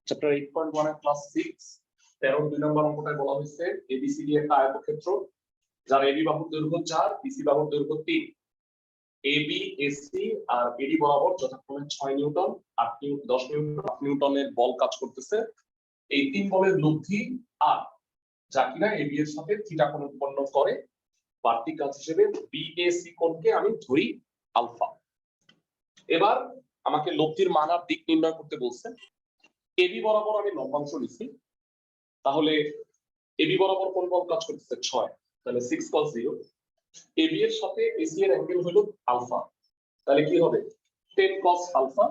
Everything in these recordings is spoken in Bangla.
চ্যাপ্টার 8.1 এর ক্লাস 6 13 2 নম্বর অঙ্কটায় বলা হয়েছে এবিসিডি একটা আয়তক্ষেত্র যার এবি বাহুর দৈর্ঘ্য 4 বিসি বাহুর দৈর্ঘ্য 3 এবি এসি আর এডি বরাবর যথাক্রমে 6 নিউটন 8 নিউটন 10 নিউটন 8 নিউটনের বল কাজ করতেছে। এই তিন বলের লব্ধি আর যা কিনা এবি এর সাথে থিটা কোণ উৎপন্ন করে বাড়তি কাজ হিসেবে বিএসি কোণকে আমি ধরি আলফা। এবার আমাকে লব্ধির মান আর দিক নির্ণয় করতে বলছে। এবি বরাবর আমি লম্বাংশ নিচ্ছি, তাহলে এবি বরাবর কোন বল কাজ করতেছে 6, তাহলে 6 cos 0। এবি এর সাথে এসি এর অ্যাঙ্গেল হলো আলফা, তাহলে কি হবে 10 cos আলফা,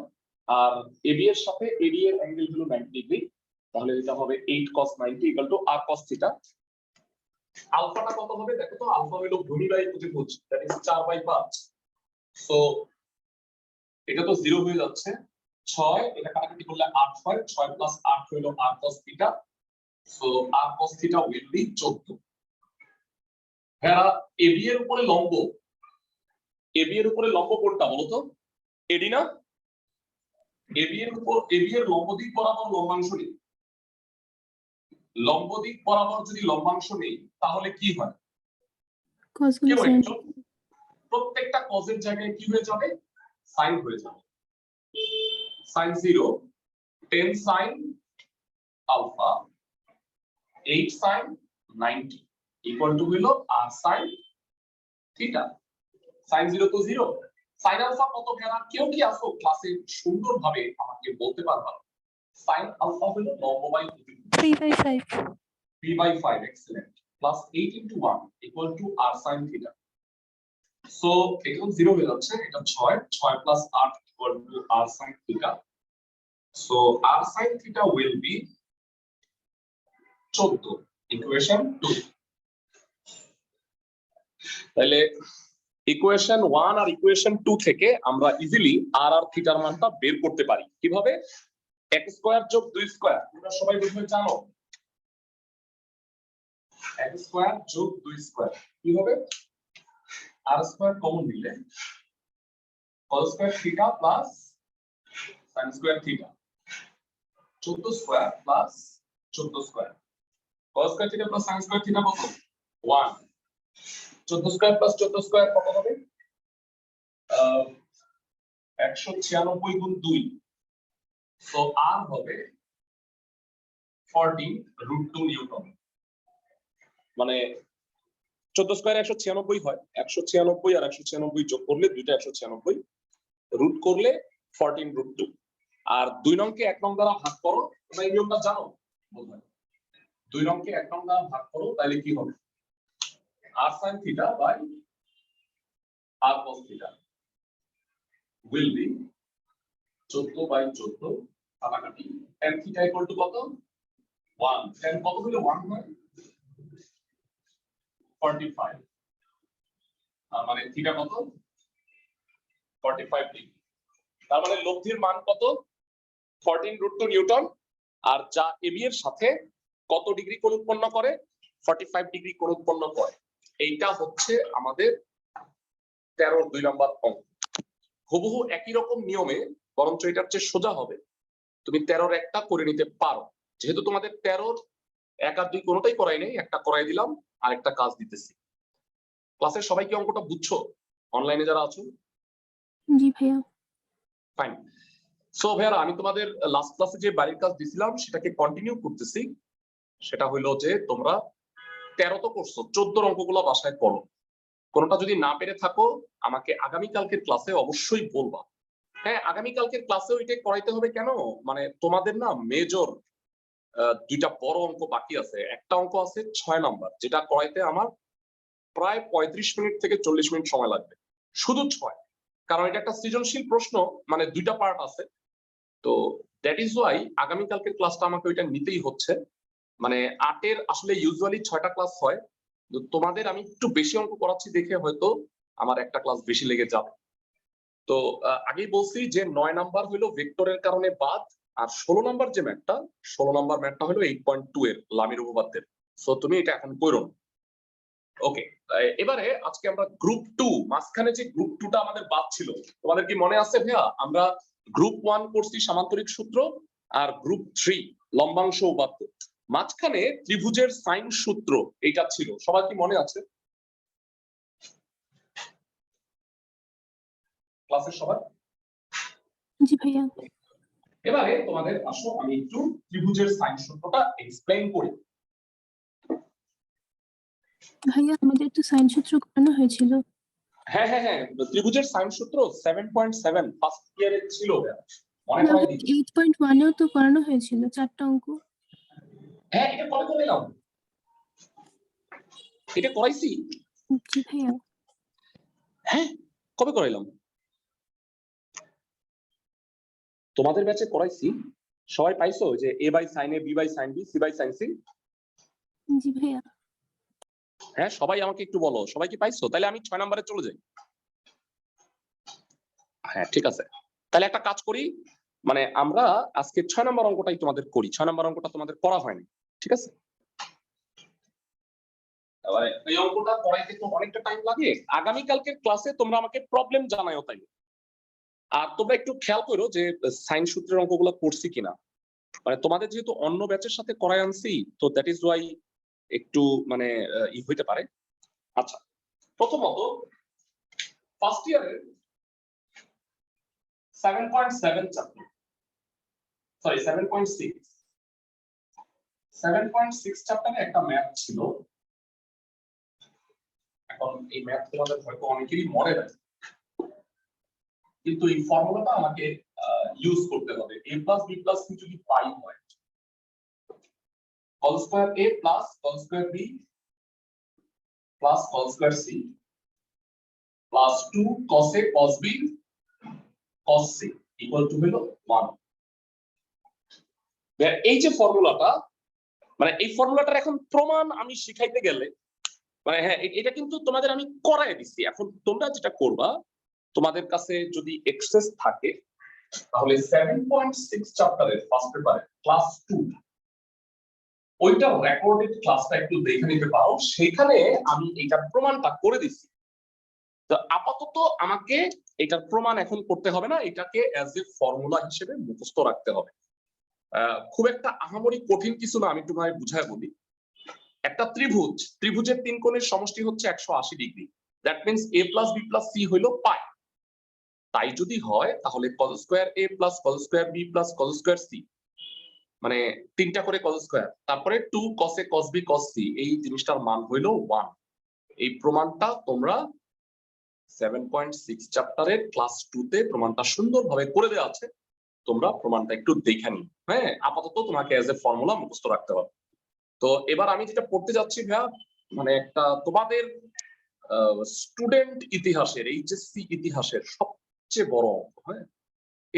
আর এবি এর সাথে এডি এর অ্যাঙ্গেল হলো 90 ডিগ্রি, তাহলে এটা হবে 8 cos 90 equal to r cos theta. আলফাটা কত হবে দেখো তো, আলফা হলো ভূমি বাই প্রতিভুজ, দ্যাট ইজ 4/5। সো এটা তো 0 হয়ে যাচ্ছে, 6 এটা কাটাকাটি করলে 8 হয়, 6 প্লাস 8 হলো r cos theta. So r cos theta will be 14। হ্যাঁ, এবি এর উপরে লম্ব, এবি এর উপরে লম্ব কোনটা বলো তো? এডি না? এবি এর উপর এবি এর লম্ব দিক বরাবর লম্বাংশ নেই, লম্ব দিক বরাবর যদি লম্বাংশ নেই তাহলে কি হয়? প্রত্যেকটা কজের জায়গায় কি হয়ে যাবে? সাইন হয়ে যাবে। sin 0 10 sin alpha 8 sin 90 equal to হলো r sin থিটা। sin 0 তো 0, sin আলফা কত কেনা? কেউ কি আসো ক্লাসে সুন্দরভাবে আমাকে বলতে পারবা? sin আলফা হলো লম্ব by 3/5 3/5 excellent, plus 8 into 1 equal to r sin theta. So এখন 0 হয়ে যাচ্ছে, এটা 6 plus 8 equal to r sin theta. So r sin theta will be 14, equation 2। তাহলে ইকুয়েশন 1 আর ইকুয়েশন 2 থেকে আমরা ইজিলি r আর থিটার মানটা বের করতে পারি। কিভাবে? x স্কয়ার যোগ 2 স্কয়ার, তোমরা সবাই বুঝবে জানো। x স্কয়ার যোগ 2 স্কয়ার কি হবে? r স্কয়ার কমন নিলে cos square theta plus sin square theta, 14 square plus 14 square. cos square theta plus sin square theta কত? 1। 14 স্কয়ার প্লাস 14 স্কয়ার কত হবে? 196 গুণ 2। সো r হবে 14√2 নিউটন। মানে 14 স্কয়ার 196 হয়, 196 আর 196 যোগ করলে দুইটা 196, রুট করলে 14√2। আর 2 নংকে 1 নং দ্বারা ভাগ করো, তোমরা এই নিয়মটা জানো বোধহয়। 2 নংকে 1 নং দ্বারা ভাগ করো, তাহলে কি হবে? r sin theta by r cos theta will be 14/14 কাটাকাটি tan থিটা ইকুয়াল টু কত? 1। tan কত হলে 1 হয়? 45। মানে থিটা কত? 45 ডিগ্রি। তার মানে লব্ধির মান কত? 14√2 নিউটন। আর যা এবি এর সাথে কত ডিগ্রি কোণ উৎপন্ন করে? 45 ডিগ্রি কোণ উৎপন্ন করে। এইটা হচ্ছে আমাদের 13 2 নম্বর অঙ্ক। হুবহু একই রকম নিয়মে, বরঞ্চ এটার চেয়ে সোজা হবে, তুমি 13 একটা করে নিতে পারো। যেহেতু তোমাদের 13 1 আর 2 কোনোটাই করাই নেই, একটা করাই দিলাম আর একটা কাজ দিতেছি। ক্লাসের সবাই কি অঙ্কটা বুঝছো? অনলাইনে যারা আছো? জি ভাইয়া। ফাইন। সো ভাইয়া, আমি তোমাদের লাস্ট ক্লাসে যে বাড়ির কাজ দিছিলাম সেটাকে কন্টিনিউ করতেছি। সেটা হলো যে তোমরা 13 তো করছো, 14 অঙ্কগুলো বাসায় করো। কোনটা যদি না পেরে থাকো আমাকে আগামী কালকের ক্লাসে অবশ্যই বলবা। হ্যাঁ, আগামী কালকের ক্লাসেও এটা করাইতে হবে। কেন? মানে তোমাদের না মেজর দুইটা বড় অঙ্ক বাকি আছে। একটা অঙ্ক আছে 6 নাম্বার, যেটা করাইতে আমার প্রায় 35 মিনিট থেকে 40 মিনিট সময় লাগবে, শুধু 6। কারণ এটা একটা সৃজনশীল প্রশ্ন, মানে দুইটা পার্ট আছে। তো দ্যাট ইজ ওয়াই আগামী কালকের ক্লাসটা আমাকে ওইটা নিতেই হচ্ছে। মানে 8 এর আসলে ইউজুয়ালি 6টা ক্লাস হয়, তোমাদের আমি একটু বেশি অঙ্ক করাচ্ছি দেখে হয়তো আমার একটা ক্লাস বেশি লেগে যাবে। তো আগেই বলছি যে 9 নাম্বার হলো ভেক্টরের কারণে বাদ, আর 16 নাম্বার যে ম্যাথটা, 16 নাম্বার ম্যাথটা হলো 8.2 এর লামির উপপাদ্যের। সো তুমি এটা এখন করো। ওকে, এবারে আজকে আমরা গ্রুপ 2, মাঝখানে যে গ্রুপ 2টা আমাদের বাদ ছিল, তোমাদের কি মনে আছে ভাইয়া? আমরা গ্রুপ 1 করছি সামান্তরিক সূত্র, আর গ্রুপ 3 লম্বাংশ উপাত্ত। মাঝখানে ত্রিভুজের সাইন সূত্র এটা ছিল, সবার কি মনে আছে ক্লাসের সবার? জি ভাইয়া। এবারে তোমাদের আসো আমি একটু ত্রিভুজের সাইন সূত্রটা এক্সপ্লেইন করি। ভাইয়া আমাদের তো সাইন সূত্র করানো হয়েছিল। হ্যাঁ হ্যাঁ হ্যাঁ, ত্রিভুজের সাইন সূত্র 7.7 ফার্স্ট ইয়ারে ছিল, মনে না করাই দিই। 8.1 এও তো করানো হয়েছিল 4টা অঙ্ক। হ্যাঁ, এটা কবে করাইলাম? এটা করাইছি? জি ভাইয়া। হ্যাঁ, কবে করাইলাম? তোমাদের ব্যাচে করাইছি? সবাই পাইছো যে a by sin a, b by sin b, c by sin c? জি ভাইয়া। হ্যাঁ, সবাই আমাকে একটু বলো, সবাই কি পাইছো? তাহলে আমি 6 নম্বরে চলে যাই। হ্যাঁ ঠিক আছে, তাহলে একটা কাজ করি, মানে আমরা আজকে 6 নম্বর অঙ্কটাই তোমাদের করি। 6 নম্বর অঙ্কটা তোমাদের করা হয়নি, ঠিক আছে? এবারে এই অঙ্কটা করাইতে তো অনেকটা টাইম লাগে। আগামী কালকের ক্লাসে তোমরা আমাকে প্রবলেম জানাইও তাই। আর তোমরা একটু খেয়াল করো যে সাইন সূত্রের অঙ্কগুলো করছি কিনা, মানে তোমাদের যেহেতু অন্য ব্যাচের সাথে করাই আনছি, তো দ্যাট ইজ ওয়াই একটু মানে ই হইতে পারে। আচ্ছা, প্রথমত ফার্স্ট ইয়ারের 7.7 চ্যাপ্টার, সরি 7.6 চ্যাপ্টারে একটা ম্যাথ ছিল। এখন এই ম্যাথ তোমাদের হয়তো অনেকেরই মনে নাই, কিন্তু এই ফর্মুলাটা আমাকে ইউজ করতে হবে। a plus b plus c যদি পাই হয়, cos square a plus cos square b plus cos square c plus 2 cos a cos b cos c equal to হলো 1। এই যে ফর্মুলাটা, মানে এই ফর্মুলাটার এখন প্রমাণ আমি শিখাইতে গেলে, মানে হ্যাঁ এটা কিন্তু তোমাদের আমি করায় দিচ্ছি। এখন তোমরা যেটা করবা, তোমাদের কাছে যদি এক্সেস থাকে তাহলে 7.6 চ্যাপ্টারের ফার্স্ট পেপারে ক্লাস 2 ওইটা রেকর্ডেড ক্লাসটা একটু দেখে নিতে পারো, সেখানে আমি এটার প্রমাণটা করে দিচ্ছি। তো আপাতত আমাকে এটার প্রমাণ এখন করতে হবে না, এটাকে অ্যাজ এ ফর্মুলা হিসেবে মুখস্থ রাখতে হবে। খুব একটা আহামরি কঠিন কিছু না, আমি একটু ভাই বুঝায় বলি। একটা ত্রিভুজের তিন কোণের সমষ্টি হচ্ছে 180 degree. That means a plus b plus c হইল পাই। তাই যদি হয় তাহলে cos square a plus cos square b plus cos square c, মানে তিনটা করে cos স্কয়ার, তারপরে 2 cos a cos b cos c, এই জিনিসটার মান হইল 1। এই প্রমাণটা তোমরা 7.6 চ্যাপ্টারের ক্লাস 2 তে প্রমাণটা সুন্দরভাবে করে দেওয়া আছে, তোমরা প্রমাণটা একটু দেখে নিও। হ্যাঁ, আপাতত তোমাকে অ্যাজ এ ফর্মুলা মুখস্থ রাখতে হবে। তো এবার আমি যেটা পড়তে যাচ্ছি ভাইয়া, মানে একটা তোমাদের স্টুডেন্ট ইতিহাসের, এইচএসসি ইতিহাসের সবচেয়ে বড় অঙ্ক। হ্যাঁ,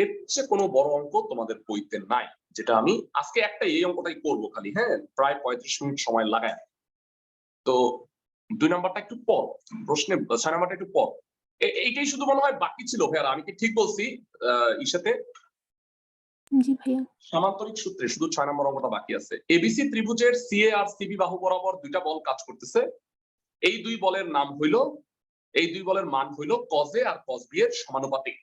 এর চেয়ে কোনো বড় অঙ্ক তোমাদের বইতে নাই, যেটা আমি আজকে একটা এই অঙ্কটাই করবো খালি। হ্যাঁ, প্রায় 35 মিনিট সময় লাগায়। তো 2 নাম্বারটা একটু পর, প্রশ্নে 6 নাম্বারটা একটু পর। এইটাই শুধু মনে হয় বাকি ছিল ভাইয়া, আমি কি ঠিক বলছি? ইসাতে জি ভাইয়া। সামান্তরিক সূত্রে শুধু 6 নম্বর অঙ্কটা বাকি আছে। এবিসি ত্রিভুজের সিএ আর সিবি বাহু বরাবর দুইটা বল কাজ করতেছে। এই দুই বলের নাম হইল, এই দুই বলের মান হইল cos a R cos b এর সমানুপাতিক।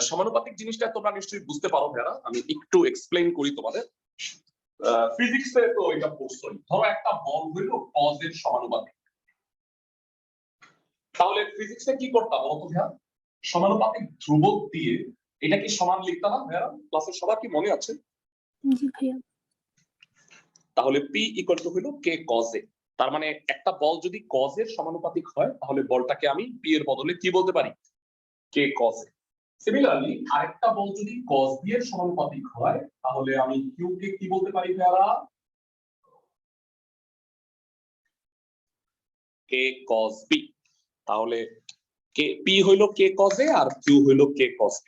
সমানুপাতিক জিনিসটা তোমরা নিশ্চয়ই বুঝতে পারো ভাইয়া, আমি একটু এক্সপ্লেইন করি তোমাদের। ফিজিক্সে তো এটা পড়ছই। ধরো একটা বল হইল cos এর সমানুপাতিক, তাহলে ফিজিক্সে কি করতাম বলতো ভাইয়া? সমানুপাতিক ধ্রুবক দিয়ে এটা কি সমান লিখতাম না ভাইয়া? ক্লাসের সবার কি মনে আছে? জি ভাইয়া। তাহলে p ইকুয়াল টু হইল k cos a। তার মানে একটা বল যদি cos এর সমানুপাতিক হয়, তাহলে বলটাকে আমি p এর বদলে কি বলতে পারি? k cos a। সিমিলারলি আরেকটা বল যদি cos b এর সমানুপাতিক হয়, তাহলে আমি q কে কি বলতে পারি ভাইয়া? k cos b। তাহলে p হইল k cos a R q হইল k cos b।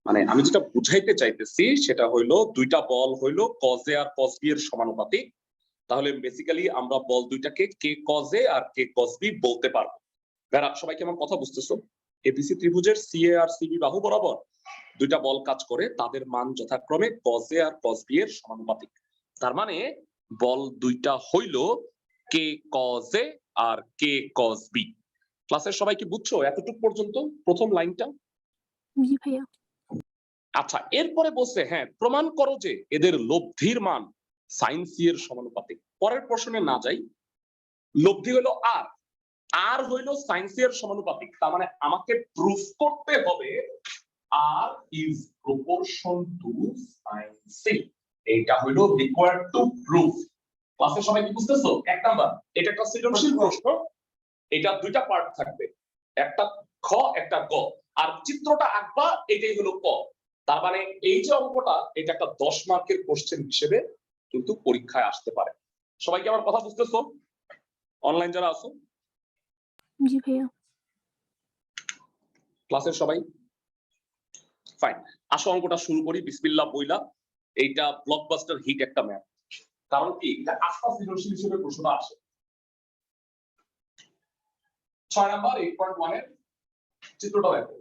মানে আমি যেটা বুঝাইতে চাইতেছি সেটা হইলো দুইটা বল হইলো cos a R cos b এর সমানুপাতিক। তাহলে বেসিক্যালি আমরা বল দুইটাকে k cos a R k cos b বলতে পারবো। যারা সবাই কি আমার কথা বুঝতেছো? এবিসি ত্রিভুজের সিএ আর সিবি বাহু বরাবর দুইটা বল কাজ করে, তাদের মান যথাক্রমে cos a R cos b এর সমানুপাতিক। তার মানে বল দুইটা হইলো k cos a R k cos b। ক্লাসের সবাই কি বুঝছো এতটুকু পর্যন্ত প্রথম লাইনটা? জি ভাইয়া। আচ্ছা, এরপরে বলছে হ্যাঁ প্রমাণ করো যে এদের লব্ধির মান সাইন সি এর সমানুপাতিক। পরের প্রশ্নে না যাই, লব্ধি হলো আর, আর হইলো সাইন সি এর সমানুপাতিক, তার মানে আমাকে প্রুফ করতে হবে আর is proportion to sine C. এইটা হইলো রিকোয়ার্ড টু প্রুফ। ক্লাসে সবাই কি বুঝতেছো? এক নাম্বার, এটা একটা সৃজনশীল প্রশ্ন, এটা দুইটা পার্ট থাকবে, একটা খ একটা গ, আর চিত্রটা আঁকবা, এটাই হলো ক। তার মানে এই যে অঙ্কটা, এটা একটা 10 মার্কের কোশ্চেন হিসেবে কিন্তু পরীক্ষায় আসতে পারে। সবাই কি আমার কথা বুঝতেছো? অনলাইন যারা আছো, জি ভাইয়া। ক্লাসের সবাই ফাইন। আসো অঙ্কটা শুরু করি বিসমিল্লাহ বইলা। এইটা ব্লকবাস্টার হিট একটা ম্যাথ, কারণ কি এটা আস্থা সৃজনশীল হিসেবে প্রশ্নটা আসে। 6 নাম্বার 8.1 এর চিত্রটা দেখো।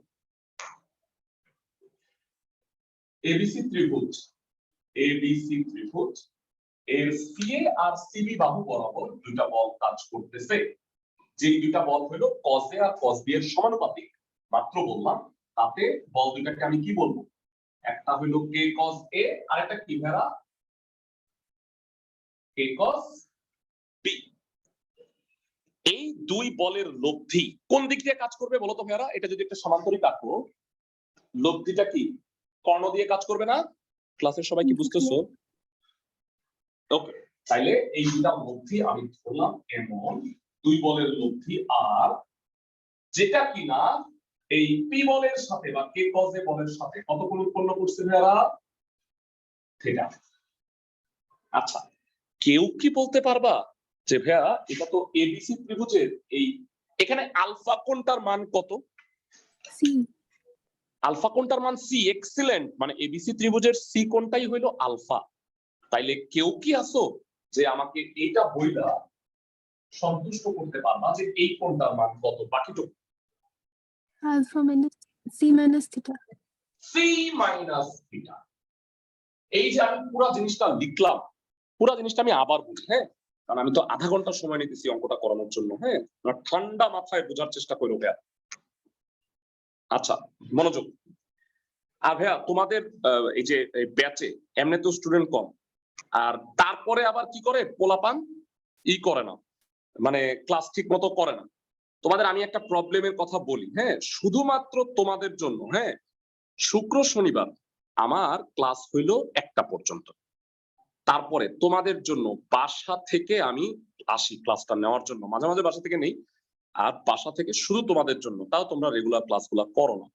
এবিসি ত্রিভুজ, এবিসি ত্রিভুজ এর সিএ আর সিবি বাহু বরাবর দুইটা বল কাজ করতেছে। যে দুইটা বল হলো কস এ আর কস বি এর সমানুপাতিক, মাত্র বললাম। তাতে বল দুইটাকে আমি কি বলবো? একটা হলো কে কস এ আর একটা কি ভেড়া কে কস বি। এই দুই বলের লব্ধি কোন দিক দিয়ে কাজ করবে বলো তো ভেড়া? এটা যদি একটা সমান্তরিক আঁকো, লব্ধিটা কি কর্ণ দিয়ে কাজ করবে না? ক্লাসের সবাই কি বুঝতেছো? ওকে, তাইলে এই দুটা লব্ধি আমি ধরলাম এমন দুই বলের লব্ধি, আর যেটা কিনা এই পি বলের সাথে বা কে কজ এ বলের সাথে কত কোণ উৎপন্ন করছে ভাইয়া? থিটা। আচ্ছা, কেউ কি বলতে পারবা যে ভাইয়া এটা তো এবিসি ত্রিভুজের এই এখানে আলফা কোণটার মান কত? সি। আলফা কোণটার মান সি। এক্সিলেন্ট, মানে এবিসি ত্রিভুজের সি কোণটাই হইলো আলফা। তাইলে কেউ কি আসো যে আমাকে এইটা বইলা সন্তুষ্ট করতে পারবা যে এই কোণটার মান কত? বাকিটুকু alpha minus c minus theta. C minus theta. এই যে আমি পুরো জিনিসটা লিখলাম, পুরো জিনিসটা আমি আবার বলি, হ্যাঁ, কারণ আমি তো আধা ঘন্টা সময় নিতেছি অঙ্কটা করানোর জন্য, হ্যাঁ, ঠান্ডা মাথায় বোঝার চেষ্টা করো ভাইয়া। আচ্ছা, মনোযোগ। আর ভাইয়া তোমাদের এই যে ব্যাচে এমনি তো স্টুডেন্ট কম, আর তারপরে আবার কি করে পোলাপান করে না, মানে ক্লাস ঠিক মতো করে না। তোমাদের আমি একটা প্রবলেমের কথা বলি, হ্যাঁ, শুধুমাত্র তোমাদের জন্য, হ্যাঁ, শুক্র শনিবার আমার ক্লাস হইলো 1টা পর্যন্ত। তারপরে তোমাদের জন্য বাসা থেকে আমি আসি ক্লাসটা নেওয়ার জন্য, মাঝে মাঝে বাসা থেকে নেই, আর বাসা থেকে শুধু তোমাদের জন্য, তাও তোমরা রেগুলার ক্লাসগুলো করো না।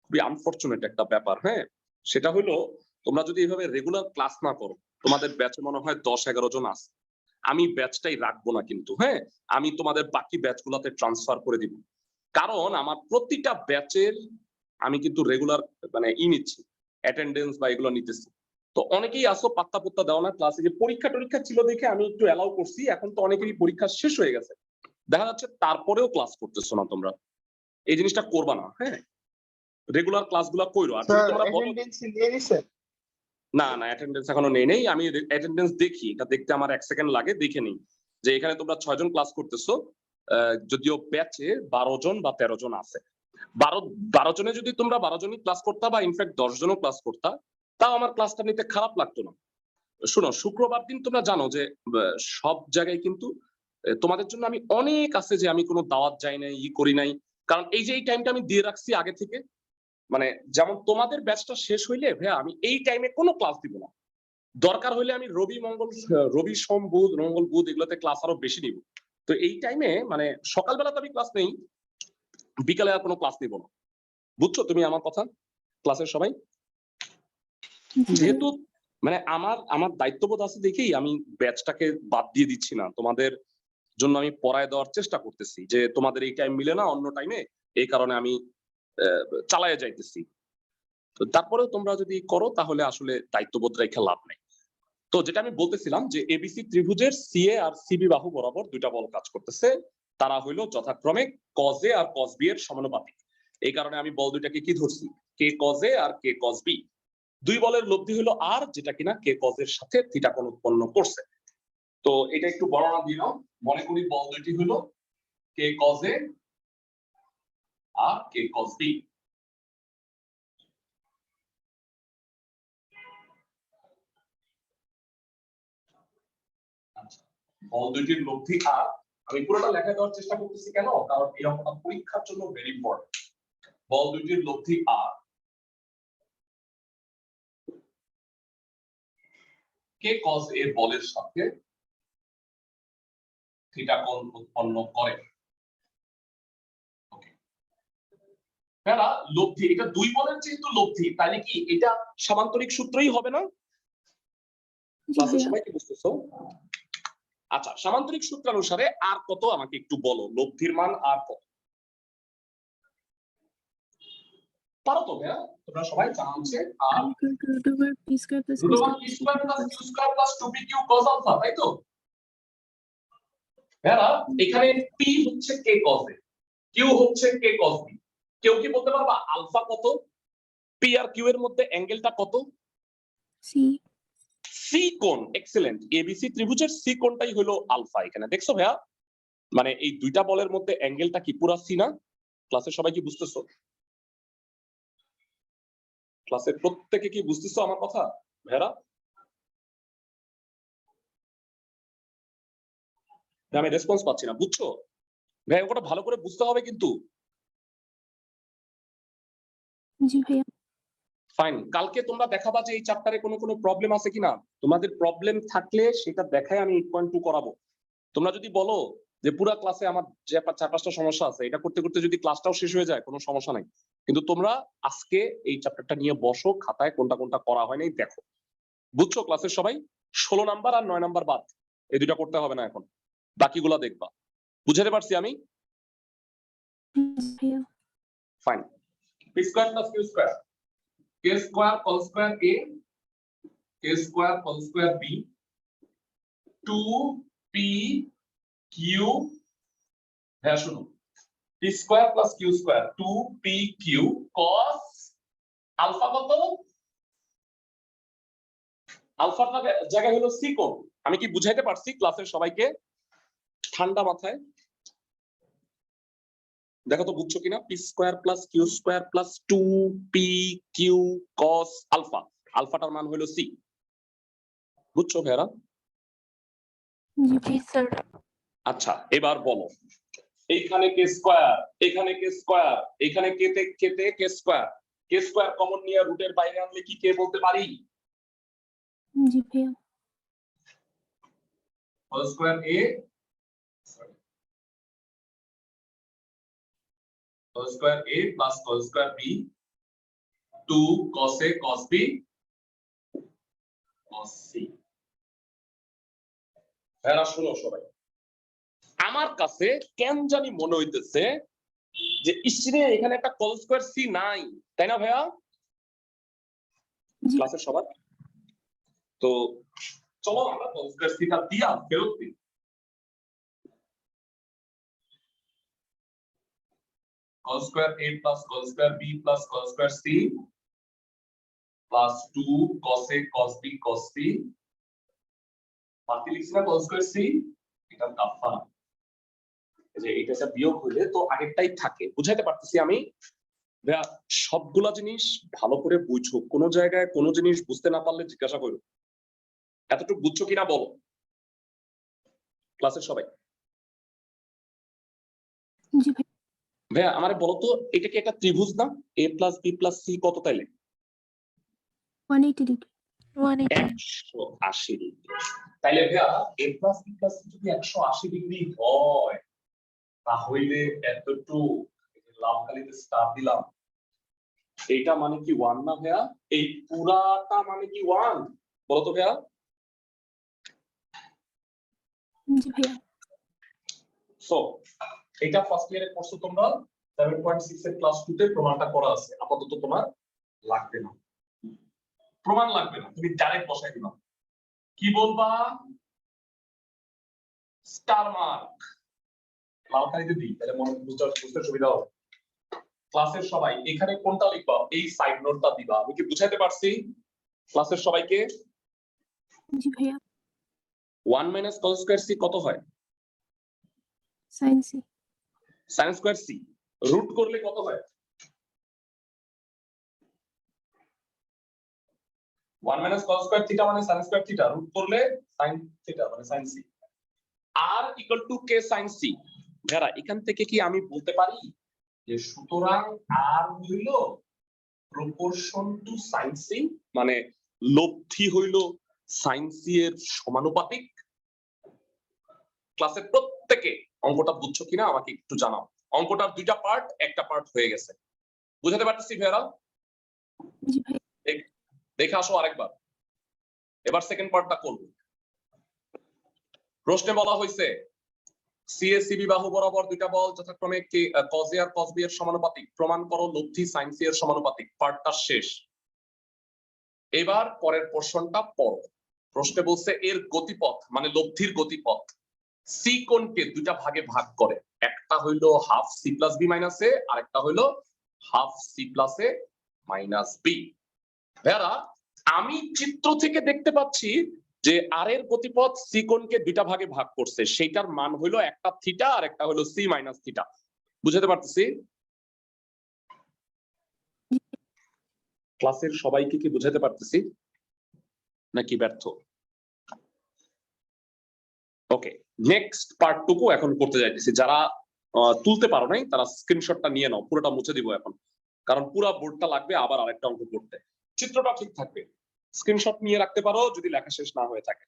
খুবই আনফরচুনেট একটা ব্যাপার, হ্যাঁ। সেটা হলো তোমরা যদি এইভাবে রেগুলার ক্লাস না করো, তোমাদের ব্যাচে মনে হয় 10-11 জন আছে, আমি ব্যাচটাই রাখবো না কিন্তু, হ্যাঁ, আমি তোমাদের বাকি ব্যাচগুলোতে ট্রান্সফার করে দিব। কারণ আমার প্রতিটা ব্যাচের আমি কিন্তু রেগুলার মানে নিচ্ছি, অ্যাটেন্ডেন্স বা এগুলো নিতেছি। তো অনেকেই আসো পাত্তা পুত্তা দেওয়া না ক্লাসে, যে পরীক্ষা টরীক্ষা ছিল দেখে আমি একটু অ্যালাউ করছি, এখন তো অনেকেরই পরীক্ষা শেষ হয়ে গেছে, দেখা যাচ্ছে তারপরেও ক্লাস করতেছো না তোমরা। এই জিনিসটা করবা না, হ্যাঁ, রেগুলার ক্লাসগুলো কইরো। আর যদি তোমরা বলো না না অ্যাটেন্ডেন্স এখনো নেই, আমি অ্যাটেন্ডেন্স দেখি, এটা দেখতে আমার 1 সেকেন্ড লাগে, দেখে নিই যে এখানে তোমরা 6 জন ক্লাস করতেছো, যদিও ব্যাচে 12 জন বা 13 জন আছে। 12 জনে যদি তোমরা 12 জনই ক্লাস করতা বা ইনফ্যাক্ট 10 জনও ক্লাস করতা, তাও আমার ক্লাসটা নিতে খারাপ লাগতো না। শোনো, শুক্রবার দিন তোমরা জানো যে সব জায়গায় কিন্তু তোমাদের জন্য আমি অনেক আছে যে আমি কোনো দাওয়াত যাই নাই, করি নাই, কারণ এই যে এই টাইমটা আমি দিয়ে রাখছি আগে থেকে। মানে যেমন তোমাদের ব্যাচটা শেষ হইলে ভাইয়া আমি এই টাইমে কোনো ক্লাস দিব না, দরকার হইলে আমি রবি সোম বুধ মঙ্গল বুধ এগুলোতে ক্লাস আরো বেশি নিব। তো এই টাইমে মানে সকালবেলা তো আমি ক্লাস নেই, বিকালে আর কোনো ক্লাস নিব না। বুঝছো তুমি আমার কথা ক্লাসের সবাই? যেহেতু মানে আমার আমার দায়িত্ববোধ আছে দেখেই আমি ব্যাচটাকে বাদ দিয়ে দিচ্ছি না, তোমাদের জন্য আমি পড়ায় দেওয়ার চেষ্টা করতেছি, যে তোমাদের এই টাইম মিলে না অন্য টাইমে, এই কারণে আমি চালায় যাইতেছি। তো তারপরেও তোমরা যদি করো তাহলে আসলে দায়িত্ববোধ রেখে লাভ নাই। তো যেটা আমি বলতেছিলাম যে এবিসি ত্রিভুজের সিএ আর সিবি বাহু বরাবর দুইটা বল কাজ করতেছে, তারা হইলো যথাক্রমে কজ এ আর কজ বি এর সমানুপাতিক। এই কারণে আমি বল দুইটাকে কি ধরছি? কে কজ এ আর কে কজ বি। দুই বলের লব্ধি হলো আর, যেটা কিনা কে কজ এর সাথে থিটা কোণ উৎপন্ন করছে। তো এটা একটু বর্ণনা দিয়ে নাও। মনে করি বল দুইটি হলো কে কজ এ আর কে কজ বি। বল দুইটির লব্ধি আর। আমি পুরোটা লেখা দেওয়ার চেষ্টা করতেছি কেন, কারণ এই অঙ্কটা পরীক্ষার জন্য ভেরি ইম্পর্টেন্ট। বল দুইটির লব্ধি আর কে কজ এ বলের সাথে থিটা কোণ উৎপন্ন করে। হ্যাঁ, লব্ধি, এটা দুই বলের যেহেতু লব্ধি, তাহলে কি এটা সমান্তরিক সূত্রই হবে না? জি ক্লাসে ভাইয়া। সবাই কি বুঝতেছো? আচ্ছা, সমান্তরিক সূত্রানুসারে আর কত আমাকে একটু বলো, লব্ধির মান আর কত পারো তো ভাইয়া? তোমরা সবাই জানছে আর root over p square plus q root over square p plus square 2p plus plus q square plus 2pq cos alpha, তাই তো? ভাইয়া এখানে p হচ্ছে k cos a, q হচ্ছে k cos b। কেউ কি বলতে পারবা আলফা কত? p আর q এর মধ্যে অ্যাঙ্গেলটা কত? c সি কোণ। এক্সেলেন্ট। এবিসি ত্রিভুজের সি কোণটাই হলো আলফা। এখানে দেখছো ভাইয়া, মানে এই দুইটা বলের মধ্যে অ্যাঙ্গেলটা কি পুরা সি না? ক্লাসের সবাই কি বুঝতেছো? ক্লাসের প্রত্যেকে কি বুঝতেছো আমার কথা ভাইরা? আমি রেসপন্স পাচ্ছি না, বুঝছো ভাই? ওটা ভালো করে বুঝতে হবে কিন্তু। জি ভাইয়া। ফাইন, কালকে তোমরা দেখাবা যে এই চ্যাপ্টারে কোনো প্রবলেম আছে কিনা। তোমাদের প্রবলেম থাকলে সেটা দেখায় আমি 8.2 করাবো। তোমরা যদি বলো যে পুরা ক্লাসে আমার যে 4-5টা সমস্যা আছে, এটা করতে করতে যদি ক্লাসটাও শেষ হয়ে যায়, কোনো সমস্যা নাই। কিন্তু তোমরা আজকে এই চ্যাপ্টারটা নিয়ে বসো, খাতায় কোনটা কোনটা করা হয় নাই দেখো। বুঝছো ক্লাসের সবাই? 16 নাম্বার আর 9 নাম্বার বাদ, এই দুইটা করতে হবে না এখন, বাকিগুলা দেখবা। বুঝাতে পারছি আমি? ভাইয়া। Fine. p square plus q square, k square whole square a, k square whole square b, 2p q। হ্যাঁ শুনো, p square plus q square 2pq cos alpha কত? আলফার জায়গায় হলো সি কোণ। আমি কি বুঝাইতে পারছি ক্লাসের সবাইকে? ঠান্ডা মাথায় দেখো তো বুঝছো কিনা। P square plus Q square plus 2pq cos alpha, আলফাটার মান হলো সি। বুঝছো ভাইরা? জি স্যার। আচ্ছা এবার বলো, এইখানে কে স্কয়ার, এখানে কে স্কয়ার, এখানে কেতে কেতে কে স্কয়ার, কে স্কয়ার কমন নিয়ে রুটের বাইরে আনলে কি কে বলতে পারি? জি ভাইয়া। Whole square a whole square a plus whole square b, 2 cos a cos b cos c। ভাইরা শুনো সবাই, আমার কাছে কেন জানি মনে হইতেছে যে ইসরে এখানে একটা cos স্কয়ার c নাই, তাই না ভাইয়া? জি ক্লাসের সবার তো চলো আমরা cos স্কয়ার c টা দিয়া ফেরত দিই। cos square a plus cos square b plus cos square c plus 2 cos a cos b cos c। বাকি লিখছি না cos স্কয়ার c, এটা কাফা, যে এটা বিয়োগ হইলে তো আগেরটাই থাকে। বুঝাইতে পারতেছি আমি ভাইয়া? সবগুলা জিনিস ভালো করে বুঝো, কোন জায়গায় কোন জিনিস বুঝতে না পারলে জিজ্ঞাসা করো। এতটুকু বুঝছো কিনা বলো ক্লাসের সবাই? জি ভাই। ভাইয়া আমারে বলো তো, এটা কি একটা ত্রিভুজ না? a plus b plus c কত তাইলে? 180 ডিগ্রি। 180 ডিগ্রি। তাইলে ভাইয়া a plus b plus c যদি 180 ডিগ্রি হয়, তাহলে এতটুকু লাল কালিতে স্টার দিলাম, এইটা মানে কি 1 না ভাইয়া? এই পুরাটা মানে কি 1? বলো তো ভাইয়া? জি ভাইয়া। সো এটা ফার্স্ট ইয়ারে পড়ছো তোমরা 7.6 এর ক্লাস 2 তে, প্রমাণটা করা আছে। আপাতত তোমার লাগবে না, প্রমাণ লাগবে না, তুমি ডাইরেক্ট বসাই দিবা। কি বলবা? স্টার মার্ক লাল কালিতে দিই, তাহলে মনে বুঝতে সুবিধা হবে। ক্লাসের সবাই এখানে কোনটা লিখবা? এই সাইড নোটটা দিবা। আমি কি বুঝাইতে পারছি ক্লাসের সবাইকে? জি ভাইয়া। 1 মাইনাস cos স্কয়ার c কত হয়? sin c। sin square c root করলে কত হয়? 1 মাইনাস cos স্কয়ার থিটা মানে sin স্কয়ার থিটা, রুট করলে sin থিটা মানে sin c। আর equal to k sine c. যারা এখান থেকে কি আমি বলতে পারি যে সুতরাং আর হইল প্রপোর্শন টু সাইন সি, মানে লব্ধি হইল সাইন সি এর সমানুপাতিক? ক্লাসের প্রত্যেকে অঙ্কটা বুঝছো কিনা আমাকে একটু জানাও। অঙ্কটার দুইটা পার্ট, একটা পার্ট হয়ে গেছে, বুঝাতে পারতেছি ভাইরা? জি ভাইয়া। দেখে আসো আরেকবার, এবার সেকেন্ড পার্টটা করব। প্রশ্নে বলা হয়েছে সিএসিবি বাহু বরাবর দুইটা বল যথাক্রমে কজ এ আর কজ বি এর সমানুপাতিক, প্রমাণ করো লব্ধি সাইন সি এর সমানুপাতিক। পার্টটা শেষ, এবার পরের পোর্শনটা পড়ো। প্রশ্নে বলছে এর গতিপথ মানে লব্ধির গতিপথ সি কোণকে দুইটা ভাগে ভাগ করে, একটা হইলো half C plus B minus A, আর একটা হইলো half C plus A minus B. ভাইরা আমি চিত্র থেকে দেখতে পাচ্ছি যে আর এর গতিপথ সি কোণকে দুইটা ভাগে ভাগ করছে, সেইটার মান হইলো একটা থিটা আর একটা হইলো সি মাইনাস থিটা। বুঝাতে পারতেছি? ক্লাসের সবাইকে কি বুঝাতে পারতেছি নাকি ব্যর্থ? ওকে, নেক্সট পার্টটুকু এখন করতে যাইতেছি। যারা তুলতে পারো নাই তারা স্ক্রিনশটটা নিয়ে নাও, পুরোটা মুছে দিব এখন, কারণ পুরো বোর্ডটা লাগবে আবার আরেকটা অঙ্ক করতে। চিত্রটা ঠিক থাকবে, স্ক্রিনশট নিয়ে রাখতে পারো যদি লেখা শেষ না হয়ে থাকে।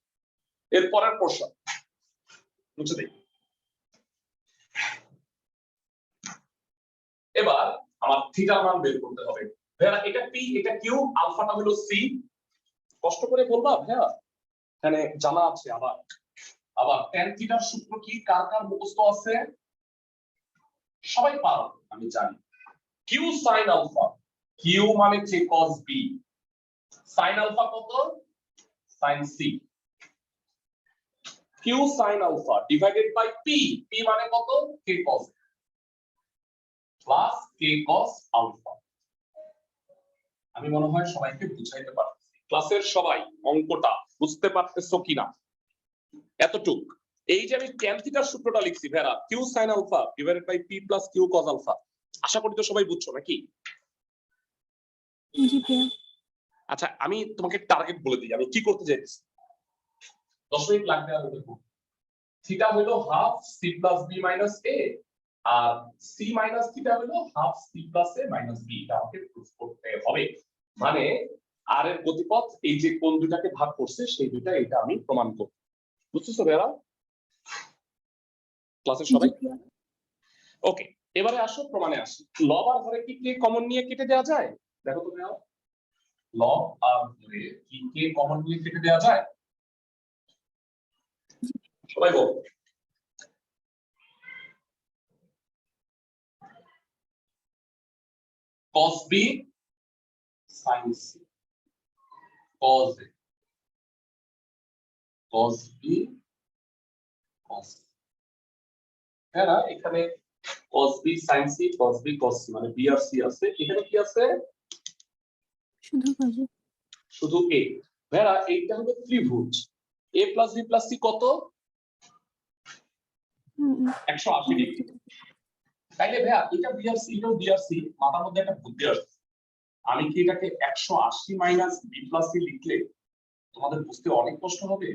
এরপরের পোর্শন মুছে দেই। এবার আমার থিটার মান বের করতে হবে। ভাইয়া এটা পি, এটা কিউ, আলফাটা হলো সি। কষ্ট করে বলবা ভাইয়া, এখানে জানা আছে। আবার আবার tan থিটার সূত্র কি কার কার মুখস্থ আছে? সবাই পারো আমি জানি। কিউ sin আলফা, কিউ মানে হচ্ছে cos b, sin আলফা কত? sin c। Q sin alpha divided by p, p মানে কত? k cos plus k cos alpha. আমি মনে হয় সবাইকে বুঝাইতে পারতেছি। ক্লাসের সবাই অঙ্কটা বুঝতে পারতেছো কিনা? এতটুক। এই যে আমি tan থিটার সূত্রটা লিখছি ভেরা, Q sin alpha divided by P plus Q cos alpha. আশা করি তো সবাই বুঝছো নাকি? জি ভাইয়া। আচ্ছা আমি তোমাকে টার্গেট বলে দিই আমি কি করতে চাইছি। 10 মিনিট লাগবে আর দেখো। থিটা হলো half C plus B minus A, আর সি মাইনাস থিটা হলো half C plus A minus B. এটা আমাকে প্রুফ করতে হবে। মানে আর এর গতিপথ এই যে কোন দুটাকে ভাগ করছে সেই দুটা, এটা আমি প্রমাণ করব। বুঝতেছো ভাইয়া? ক্লাসের সবাই ওকে। এবারে আসো প্রমাণে আসি। লব আর হরে কি কে কমন নিয়ে কেটে দেওয়া যায়? দেখো তো ভাইয়া, লব আর হরে কি কে কমন নিয়ে কেটে দেওয়া যায়? সবাই বল। cos b sin c, cos a, cos b cos c। হ্যাঁ না, এখানে cos b sin c, cos b cos c মানে b আর c আছে। এখানে কি আছে? শুধু cos a। শুধু a। ভাইরা এইটা হলো ত্রিভুজ a plus b plus c কত? 180 ডিগ্রি। তাইলে ভাইয়া এটা b আর c, এটাও b আর c, মাথার মধ্যে একটা বুদ্ধি আসছে। আমি কি এটাকে 180 মাইনাস b প্লাস c লিখলে তোমাদের বুঝতে অনেক কষ্ট হবে?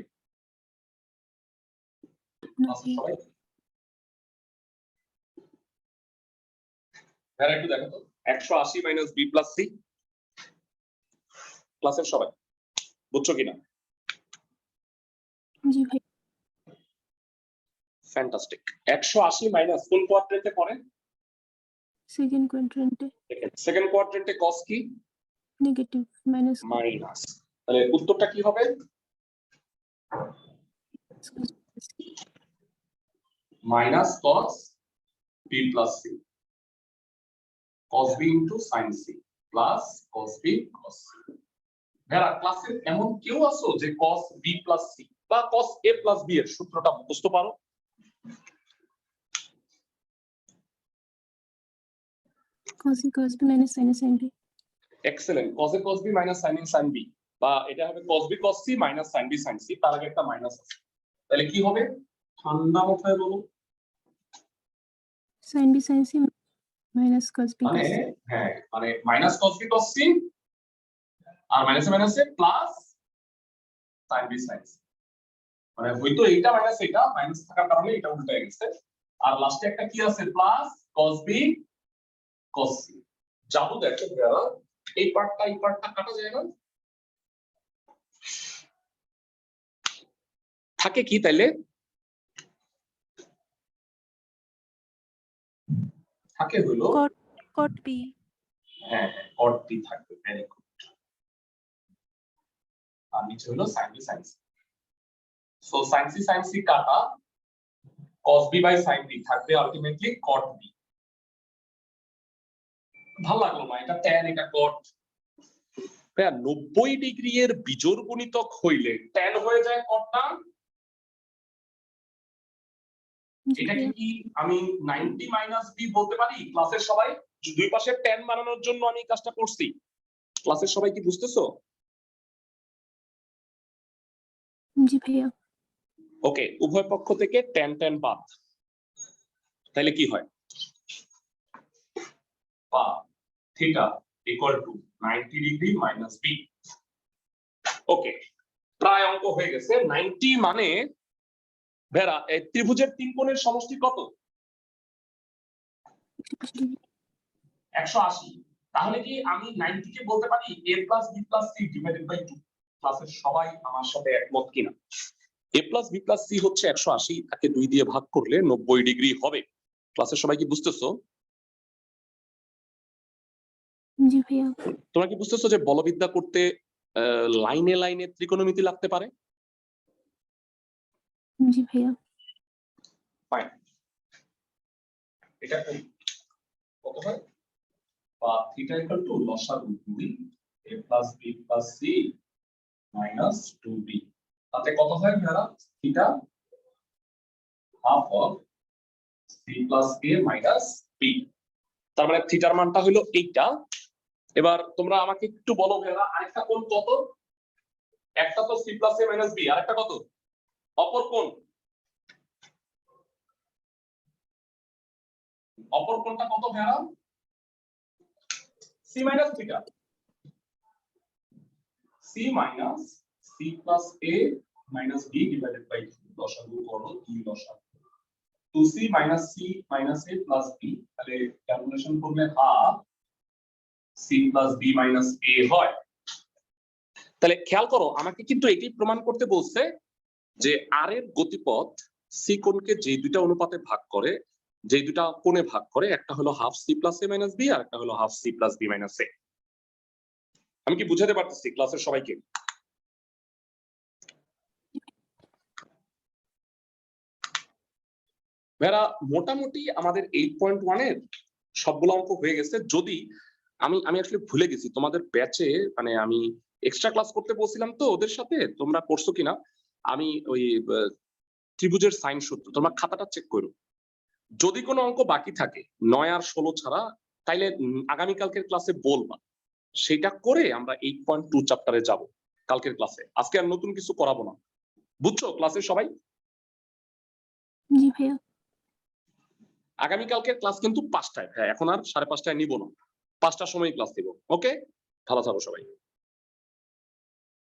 সবাই ভাইরা একটু দেখো তো, 180 মাইনাস b প্লাস c। ক্লাসের সবাই বুঝছো কিনা? জি ভাই। ফ্যান্টাস্টিক। 180 মাইনাস কোন কোয়াড্রেন্টে পড়ে? সেকেন্ড কোয়াড্রেন্টে। সেকেন্ড কোয়াড্রেন্টে cos কি? Negative minus minus. তাহলে উত্তরটা কি হবে? Minus cos b plus c, cos b into sin c plus cos b cos c। ভাইরা ক্লাসে এমন কেউ আছো যে cos b প্লাস c বা cos a প্লাস b এর সূত্রটা মুখস্থ পারো? cos a cos b minus sin a sin b। Excellent. cos a cos b minus sin a sin b, বা এটা হবে cos b cos c minus sin b sin c, তার আগে একটা মাইনাস আছে। তাহলে কি হবে? ঠান্ডা মাথায় বলো। sin b sin c minus cos b মানে cos c। হ্যাঁ, মানে minus cos b cos c আর মাইনাসে মাইনাসে plus sin b sin c, মানে হয়তো এইটা মাইনাস এটা মাইনাস থাকার কারণে এটা উল্টে গেছে, আর লাস্টে একটা কি আছে plus cos b cos c। জাদু দেখো ভাইয়া, এই পার্টটা কাটা যায় না, থাকে কি তাইলে থাকে হলো cot b। হ্যাঁ cot b থাকবে, ভেরি গুড। আর নিচে হলো sin b sin c। So sin c sin c কাটা, cos b by sin b থাকবে আলটিমেটলি cot b। ভালো লাগলো না, এটা tan এটা cot। ভাইয়া 90 ডিগ্রি এর বিজোড় গুণিতক হইলে tan হয়ে যায় cot টা। জি এটা ভাইয়া। কি আমি 90 মাইনাস b বলতে পারি ক্লাসের সবাই? দুই পাশে tan বানানোর জন্য আমি কাজটা করছি, ক্লাসের সবাই কি বুঝতেছো? জি ভাইয়া। ওকে, উভয় পক্ষ থেকে tan tan বাদ, তাহলে কি হয়? বা theta equal to 90 degree minus b। ওকে, প্রায় অঙ্ক হয়ে গেছে। 90 মানে ভেরা এই ত্রিভুজের তিন কোণের সমষ্টি কত? 180। তাহলে কি আমি 90 কে বলতে পারি a plus b plus c divided by 2? ক্লাসের সবাই আমার সাথে একমত কিনা? a plus b plus c হচ্ছে 180, তাকে 2 দিয়ে ভাগ করলে 90 ডিগ্রি হবে। ক্লাসের সবাই কি বুঝতেছো? জি ভাইয়া। তোমরা কি বুঝতেছো যে বলবিদ্যা করতে লাইনে লাইনে ত্রিকোণমিতি লাগতে পারে? জি ভাইয়া। ফাইন, এটা কত হয়? বা থিটা ইকুয়াল টু লসাগু 2 a plus b plus c minus 2b, তাতে কত হয় ভাইয়া? Theta half of c plus a minus b। তার মানে থিটার মানটা হলো এইটা। এবার তোমরা আমাকে একটু বলো ভাইয়া, আরেকটা কোণ কত? একটা তো c plus a minus b, আরেকটা কত? অপর কোণ, অপর কোণটা কত ভাইয়া? c minus theta, c minus c plus a minus b divided by 2। লসাগু করো 2 লসাগু 2c minus c minus a plus b, তাহলে ক্যালকুলেশন করলে হাফ c প্লাস b মাইনাস a হয়। তাহলে খেয়াল করো, আমাকে কিন্তু এটি প্রমাণ করতে বলছে যে আর এর গতিপথ সি কোণকে যে দুইটা অনুপাতে ভাগ করে, যে দুইটা কোণে ভাগ করে, একটা হলো half C plus A minus B, আর একটা হলো half C plus B minus A. আমি কি বুঝাতে পারতেছি ক্লাসের সবাইকে? ভাইরা মোটামুটি আমাদের 8.1 এর সবগুলো অঙ্ক হয়ে গেছে। যদি আমি আসলে ভুলে গেছি তোমাদের ব্যাচে, মানে আমি এক্সট্রা ক্লাস করতে বলছিলাম তো ওদের সাথে, তোমরা করছো কিনা আমি ওই ত্রিভুজের সাইন সূত্র তোমরা খাতাটা চেক করো। যদি কোনো অঙ্ক বাকি থাকে 9 আর 16 ছাড়া, তাইলে আগামীকালকের ক্লাসে বলবা, সেটা করে আমরা 8.2 চ্যাপ্টারে যাব কালকের ক্লাসে। আজকে আর নতুন কিছু করাবো না, বুঝছো ক্লাসে সবাই? জি ভাইয়া। আগামীকালকের ক্লাস কিন্তু 5টায়, হ্যাঁ এখন আর 5:30টায় নিব না, 5টার সময় ক্লাস দিব। ওকে, ভালো থাকো সবাই।